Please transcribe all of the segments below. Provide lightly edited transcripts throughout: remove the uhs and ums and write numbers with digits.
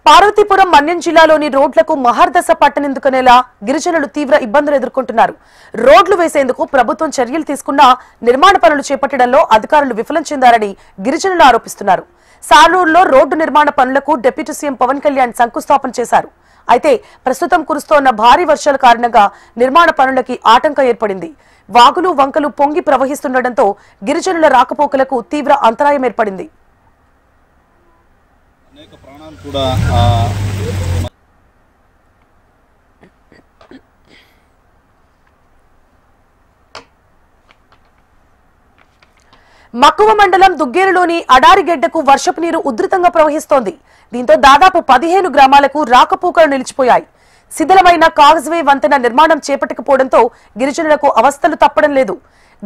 పార్వతీపురం మన్యం జిల్లాలోని రోడ్లకు మహర్దశ పట్టనందుకునేలా గిరిజనులు తీవ్ర ఇబ్బందులు ఎదుర్కొంటున్నారు. రోడ్లు వేసేందుకు ప్రభుత్వం చర్యలు తీసుకున్నా నిర్మాణ పనులు చేపట్టడంలో అధికారులు విఫలం చెందారని గిరిజనులు ఆరోపిస్తున్నారు. సాలూరులో రోడ్డు నిర్మాణ పనులకు డిప్యూటీ సీఎం పవన్ కళ్యాణ్ శంకుస్థాపన చేశారు. అయితే ప్రస్తుతం కురుస్తోన్న భారీ వర్షాల కారణంగా నిర్మాణ పనులకి ఆటంకం ఏర్పడింది. వాగులు వంకలు పొంగి ప్రవహిస్తుండటంతో గిరిజనుల రాకపోకలకు తీవ్ర అంతరాయం ఏర్పడింది. అనేక ప్రాణాలు కూడా మక్కువ మండలం దుగ్గేరులోని అడారిగెడ్డకు వర్షపు నీరు ఉధృతంగా ప్రవహిస్తోంది. దీంతో దాదాపు 15 గ్రామాలకు రాకపోకలు నిలిచిపోయాయి. శిథిలమైన కాజ్వే వంతెన నిర్మాణం చేపట్టకపోవడంతో గిరిజనులకు అవస్థలు తప్పడం లేదు.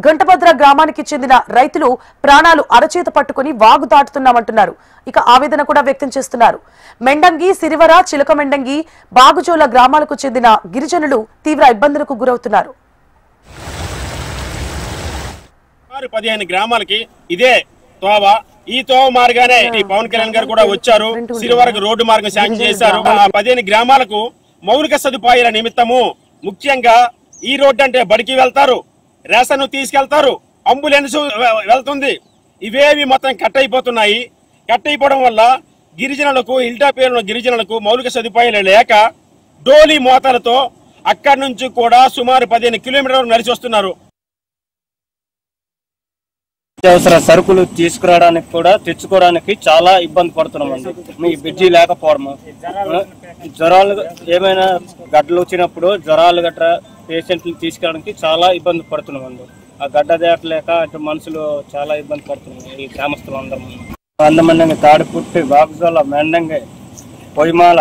గంటభద్ర గ్రామానికి చెందిన రైతులు ప్రాణాలు అరచేత పట్టుకుని వాగు దాటుతున్నామంటున్నారు. ఇక ఆవేదన కూడా వ్యక్తం చేస్తున్నారు. మెండంగి, సిరివర, చిలకమెండంగి, బాగుజోల గ్రామాలకు చెందిన గిరిజనులు తీవ్ర ఇబ్బందులకు గురవుతున్నారు. 15 గ్రామాలకి ఇదే తోవ. ఈ తోవ మార్గానే పవన్ కళ్యాణ్ గారు కూడా వచ్చారు. సిరివరకు రోడ్డు మార్గం శాంక్షన్ చేశారు. 15 గ్రామాలకు మౌలిక సదుపాయాల నిమిత్తము ముఖ్యంగా ఈ రోడ్డు అంటే బడికి వెళ్తారు, రేషన్ తీసుకెళ్తారు, అంబులెన్స్ వెళ్తుంది. ఇవేవి మొత్తం కట్ అయిపోతున్నాయి. కట్ అయిపోవడం వల్ల గిరిజనులకు, హిల్టా పేరున్న గిరిజనులకు మౌలిక సదుపాయాలు లేక డోలీ మోతాలతో అక్కడి నుంచి కూడా సుమారు 15 కిలోమీటర్లు నడిచి వస్తున్నారు. అత్యవసర సరుకులు తీసుకురావడానికి కూడా తెచ్చుకోవడానికి చాలా ఇబ్బంది పడుతున్నామండి. మీ బ్రిడ్జి లేకపోవడము, జ్వరాలు ఏమైనా గడ్డలు వచ్చినప్పుడు జ్వరాలు గట్రా పేషెంట్లు తీసుకెళ్ళడానికి చాలా ఇబ్బంది పడుతున్నామండి. ఆ గడ్డ దాటలేక అటు మనుషులు చాలా ఇబ్బంది పడుతున్నాం. ఈ గ్రామస్తులు అందమండంగి, తాడిపుట్టి, బాగుజోల, మెండంగి, పొయ్యిమాల,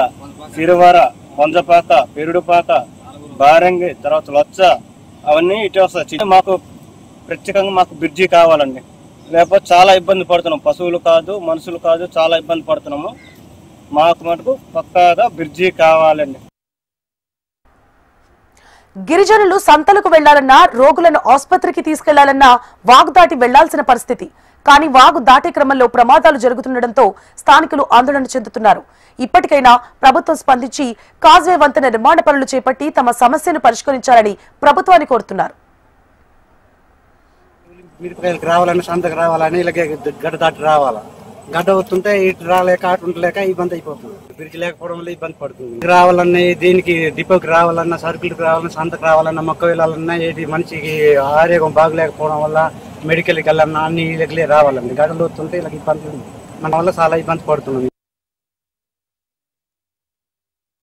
సిరివర, వంజపాక, పెరుడుపాక, బారంగి, తర్వాత లొచ్చ, అవన్నీ ఇటు వస్తాయి. మాకు ప్రత్యేకంగా మాకు బ్రిడ్జి కావాలండి. లేకపోతే చాలా ఇబ్బంది పడుతున్నాం. పశువులు కాదు, మనుషులు కాదు, చాలా ఇబ్బంది పడుతున్నాము. మాకు మటుకు పక్కాగా బ్రిడ్జి కావాలండి. గిరిజనులు సంతలకు వెళ్లాలన్నా, రోగులను ఆసుపత్రికి తీసుకెళ్లాలన్నా వాగు దాటి వెళ్లాల్సిన పరిస్థితి. కానీ వాగు దాటే క్రమంలో ప్రమాదాలు జరుగుతుండటంతో స్థానికులు ఆందోళన చెందుతున్నారు. ఇప్పటికైనా ప్రభుత్వం స్పందించి కాజ్వే వంతెన నిర్మాణ పనులు చేపట్టి తమ సమస్యను పరిష్కరించాలని ప్రభుత్వాన్ని కోరుతున్నారు. మిరపకాయలకు రావాలని, సంతకు రావాలని ఇలాగే గడ్డ దాటి రావాలా. గడ్డ వస్తుంటే ఇటు రాలేక అటు ఉండలేక ఇబ్బంది అయిపోతుంది. బ్రిడ్జ్ లేకపోవడం వల్ల ఇబ్బంది పడుతుంది. రావాలన్నా, దీనికి డిపోకి రావాలన్నా, సరుకులకు రావాలన్నా, సంతకు రావాలన్నా, మొక్క వెళ్ళాలన్నా, ఏది మనిషికి ఆరోగ్యం బాగలేకపోవడం వల్ల మెడికల్కి వెళ్ళాలన్నా అన్ని ఇళ్ళకి రావాలండి. గడ్డలు వస్తుంటే ఇలా ఇబ్బంది, మన వల్ల చాలా ఇబ్బంది పడుతుంది.